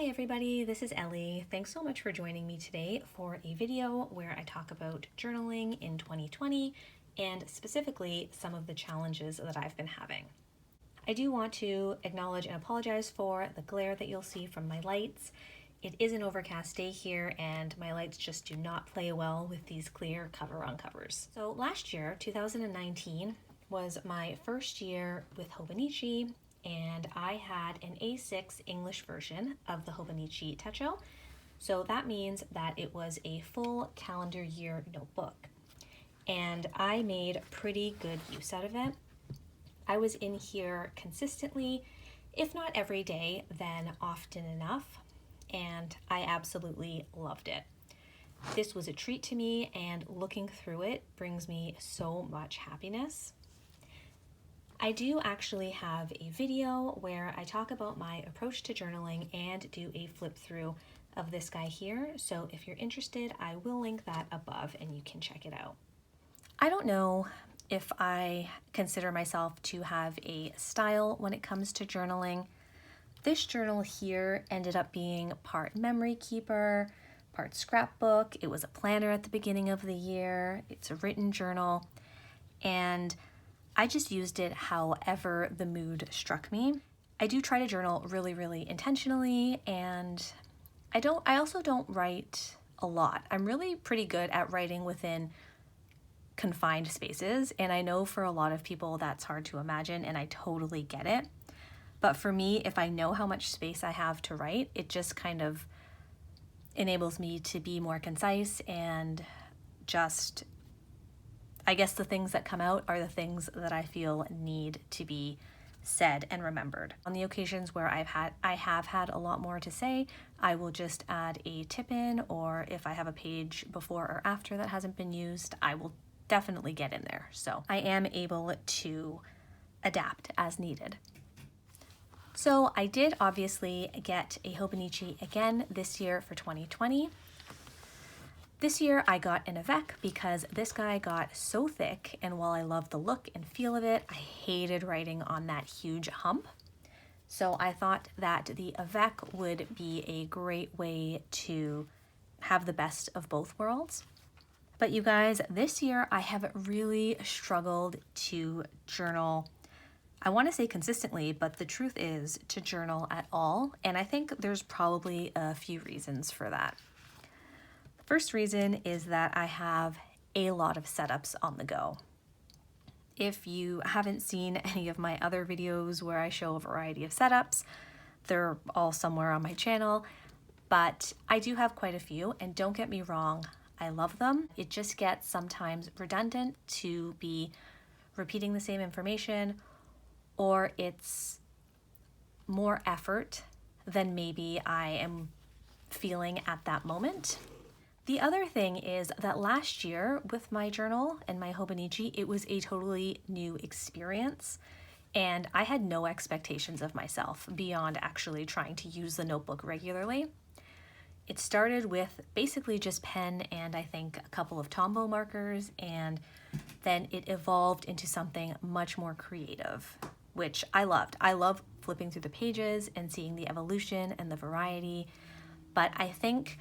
Hi everybody, this is Ellie. Thanks so much for joining me today for a video where I talk about journaling in 2020 and specifically some of the challenges that I've been having. I do want to acknowledge and apologize for the glare that you'll see from my lights. It is an overcast day here and my lights just do not play well with these clear cover-on covers. So last year, 2019, was my first year with Hobonichi, and I had an A6 English version of the Hobonichi Techo. So that means that it was a full calendar year notebook. And I made pretty good use out of it. I was in here consistently, if not every day, then often enough, and I absolutely loved it. This was a treat to me, and looking through it brings me so much happiness. I do actually have a video where I talk about my approach to journaling and do a flip through of this guy here. So if you're interested, I will link that above and you can check it out. I don't know if I consider myself to have a style when it comes to journaling. This journal here ended up being part memory keeper, part scrapbook. It was a planner at the beginning of the year. It's a written journal, and I just used it however the mood struck me. I do try to journal really intentionally, and I also don't write a lot. I'm really pretty good at writing within confined spaces, and I know for a lot of people that's hard to imagine, and I totally get it. But for me, if I know how much space I have to write, it just kind of enables me to be more concise, and just, I guess the things that come out are the things that I feel need to be said and remembered. On the occasions where I have had a lot more to say, I will just add a tip in, or if I have a page before or after that hasn't been used, I will definitely get in there. So I am able to adapt as needed. So I did obviously get a Hobonichi again this year for 2020. This year I got an Avec because this guy got so thick, and while I love the look and feel of it, I hated writing on that huge hump. So I thought that the Avec would be a great way to have the best of both worlds. But you guys, this year I have really struggled to journal, I want to say consistently, but the truth is to journal at all, and I think there's probably a few reasons for that. First reason is that I have a lot of setups on the go. If you haven't seen any of my other videos where I show a variety of setups, they're all somewhere on my channel, but I do have quite a few, and don't get me wrong, I love them. It just gets sometimes redundant to be repeating the same information, or it's more effort than maybe I am feeling at that moment. The other thing is that last year with my journal and my Hobonichi, it was a totally new experience, and I had no expectations of myself beyond actually trying to use the notebook regularly. It started with basically just pen and I think a couple of Tombow markers, and then it evolved into something much more creative, which I loved. I love flipping through the pages and seeing the evolution and the variety, but I think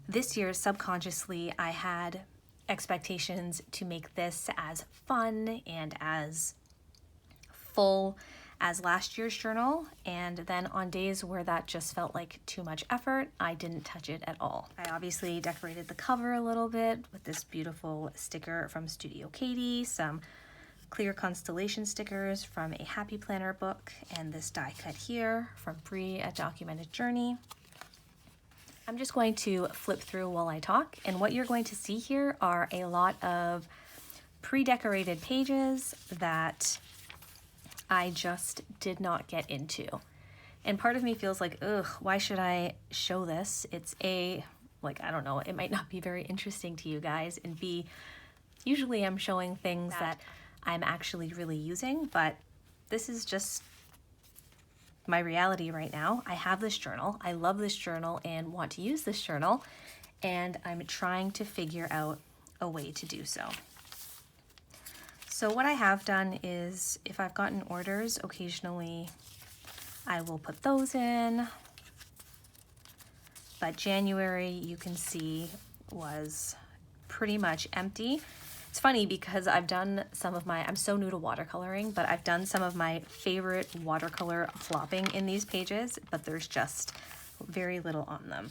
this year, subconsciously, I had expectations to make this as fun and as full as last year's journal, and then on days where that just felt like too much effort, I didn't touch it at all. I obviously decorated the cover a little bit with this beautiful sticker from Studio Katie, some clear constellation stickers from a Happy Planner book, and this die cut here from Bree at Documented Journey. I'm just going to flip through while I talk, and what you're going to see here are a lot of pre-decorated pages that I just did not get into. And part of me feels like, ugh, why should I show this? It's A, like, I don't know, it might not be very interesting to you guys, and B, usually I'm showing things that I'm actually really using, but this is just my reality right now. I have this journal, I love this journal and want to use this journal, and I'm trying to figure out a way to do so. So what I have done is, if I've gotten orders, occasionally I will put those in. But January, you can see, was pretty much empty. It's funny because I've done some of my, I'm so new to watercoloring, but I've done some of my favorite watercolor flopping in these pages, but there's just very little on them.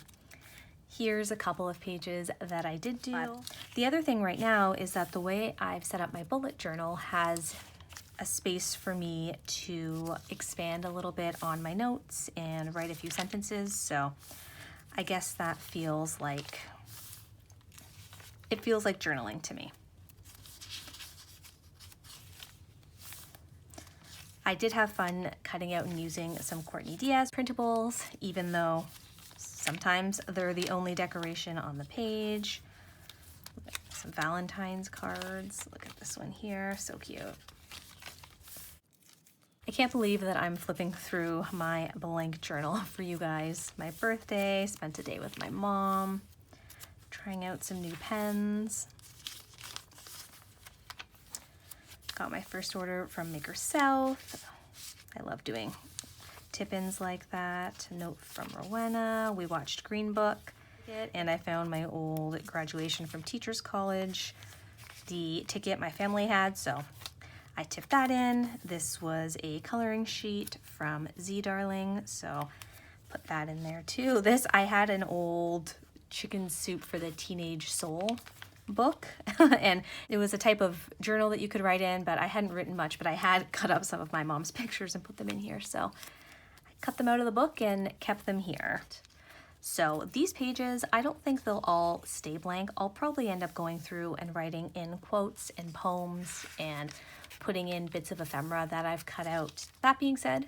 Here's a couple of pages that I did do. The other thing right now is that the way I've set up my bullet journal has a space for me to expand a little bit on my notes and write a few sentences. So I guess that feels like, it feels like journaling to me. I did have fun cutting out and using some Courtney Diaz printables, even though sometimes they're the only decoration on the page. Some Valentine's cards. Look at this one here, so cute. I can't believe that I'm flipping through my blank journal for you guys. My birthday, spent a day with my mom, trying out some new pens. Got my first order from Maker South. I love doing tip-ins like that. A note from Rowena. We watched Green Book, and I found my old graduation from Teachers College, the ticket my family had, so I tipped that in. This was a coloring sheet from Zie Darling, so put that in there too. This, I had an old Chicken Soup for the Teenage Soul book and it was a type of journal that you could write in, but I hadn't written much, but I had cut up some of my mom's pictures and put them in here, so I cut them out of the book and kept them here. So these pages, I don't think they'll all stay blank. I'll probably end up going through and writing in quotes and poems and putting in bits of ephemera that I've cut out. That being said,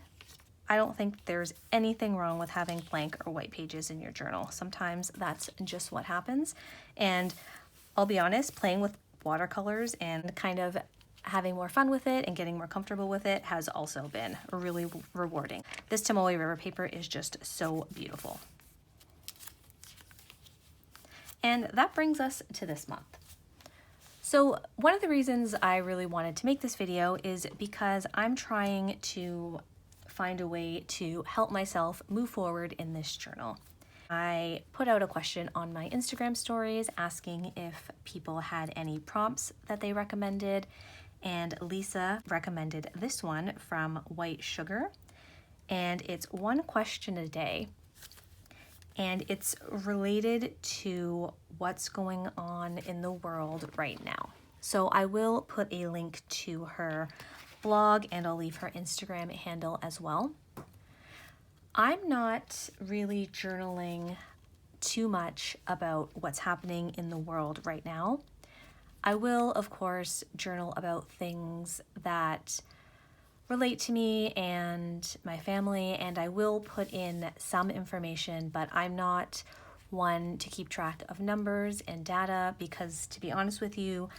I don't think there's anything wrong with having blank or white pages in your journal. Sometimes that's just what happens. And I'll be honest, playing with watercolors and kind of having more fun with it and getting more comfortable with it has also been really rewarding. This Tomoe River paper is just so beautiful. And that brings us to this month. So one of the reasons I really wanted to make this video is because I'm trying to find a way to help myself move forward in this journal. I put out a question on my Instagram stories asking if people had any prompts that they recommended, and Lisa recommended this one from White Sugar, and it's one question a day, and it's related to what's going on in the world right now. So I will put a link to her blog and I'll leave her Instagram handle as well. I'm not really journaling too much about what's happening in the world right now. I will, of course, journal about things that relate to me and my family, and I will put in some information, but I'm not one to keep track of numbers and data because, to be honest with you,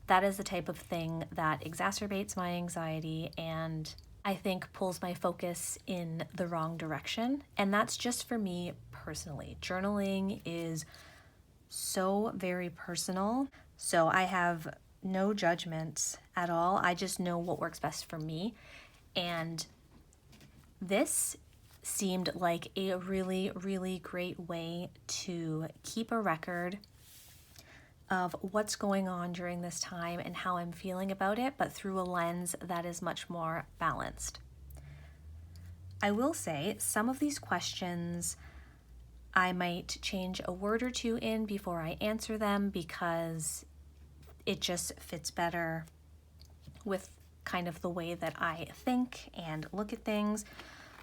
that is the type of thing that exacerbates my anxiety and I think pulls my focus in the wrong direction. And that's just for me personally. Journaling is so very personal. So I have no judgments at all. I just know what works best for me. And this seemed like a really, really great way to keep a record of what's going on during this time and how I'm feeling about it, but through a lens that is much more balanced. I will say some of these questions I might change a word or two in before I answer them because it just fits better with kind of the way that I think and look at things.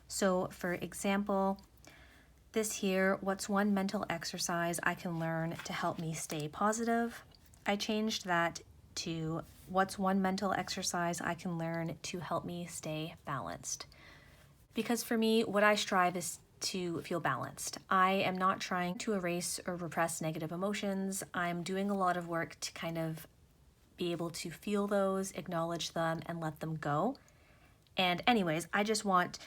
So for example, this here, what's one mental exercise I can learn to help me stay positive? I changed that to what's one mental exercise I can learn to help me stay balanced? Because for me, what I strive is to feel balanced. I am not trying to erase or repress negative emotions. I'm doing a lot of work to kind of be able to feel those, acknowledge them, and let them go. And anyways, I just want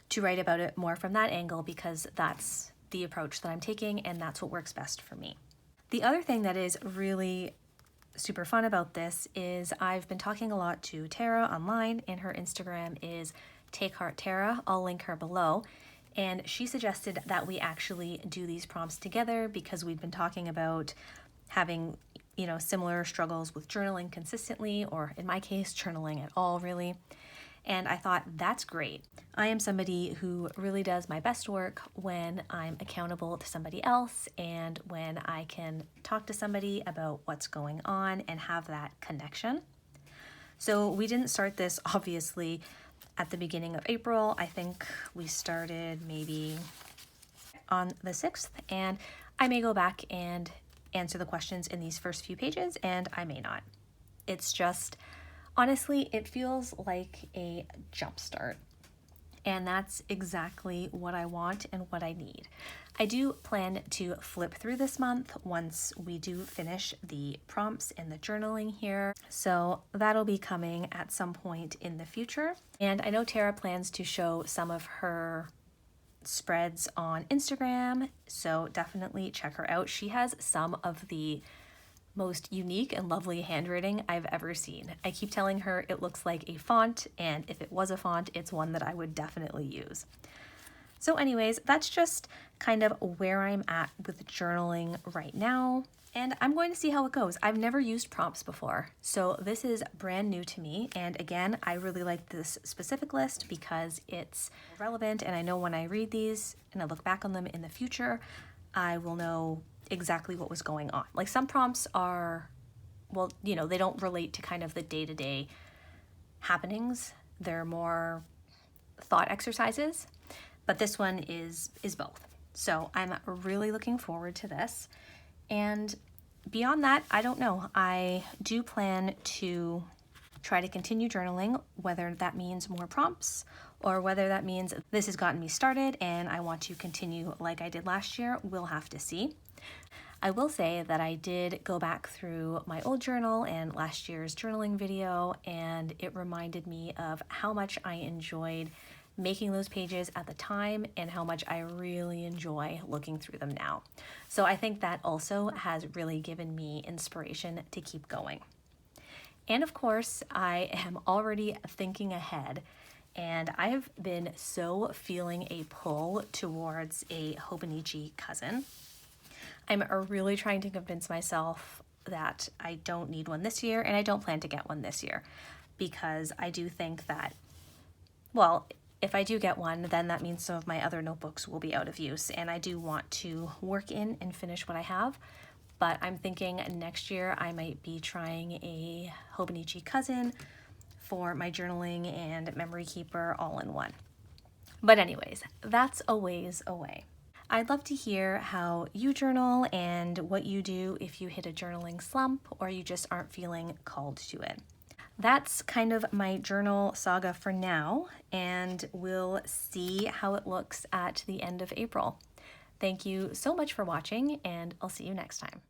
to write about it more from that angle because that's the approach that I'm taking and that's what works best for me. The other thing that is really super fun about this is I've been talking a lot to Tara online, and her Instagram is Take Heart Tara. I'll link her below. And she suggested that we actually do these prompts together because we'd been talking about having, similar struggles with journaling consistently, or in my case, journaling at all, really. And I thought, that's great. I am somebody who really does my best work when I'm accountable to somebody else and when I can talk to somebody about what's going on and have that connection. So we didn't start this, obviously, at the beginning of April. I think we started maybe on the 6th, and I may go back and answer the questions in these first few pages, and I may not. It's just, honestly, it feels like a jump start. And that's exactly what I want and what I need. I do plan to flip through this month once we do finish the prompts and the journaling here. So that'll be coming at some point in the future. And I know Tara plans to show some of her spreads on Instagram, so definitely check her out. She has some of the most unique and lovely handwriting I've ever seen. I keep telling her it looks like a font, and if it was a font, it's one that I would definitely use. So anyways, that's just kind of where I'm at with journaling right now, and I'm going to see how it goes. I've never used prompts before, so this is brand new to me, and again, I really like this specific list because it's relevant, and I know when I read these and I look back on them in the future, I will know exactly what was going on. Like some prompts are, well, they don't relate to kind of the day-to-day happenings. They're more thought exercises, but this one is both. So I'm really looking forward to this. And beyond that, I don't know. I do plan to try to continue journaling, whether that means more prompts or whether that means this has gotten me started and I want to continue like I did last year. We'll have to see. I will say that I did go back through my old journal and last year's journaling video, and it reminded me of how much I enjoyed making those pages at the time and how much I really enjoy looking through them now. So I think that also has really given me inspiration to keep going. And of course, I am already thinking ahead, and I have been so feeling a pull towards a Hobonichi cousin. I'm really trying to convince myself that I don't need one this year, and I don't plan to get one this year, because I do think that, well, if I do get one, then that means some of my other notebooks will be out of use, and I do want to work in and finish what I have. But I'm thinking next year I might be trying a Hobonichi cousin for my journaling and memory keeper all in one. But anyways, that's a ways away. I'd love to hear how you journal and what you do if you hit a journaling slump or you just aren't feeling called to it. That's kind of my journal saga for now, and we'll see how it looks at the end of April. Thank you so much for watching, and I'll see you next time.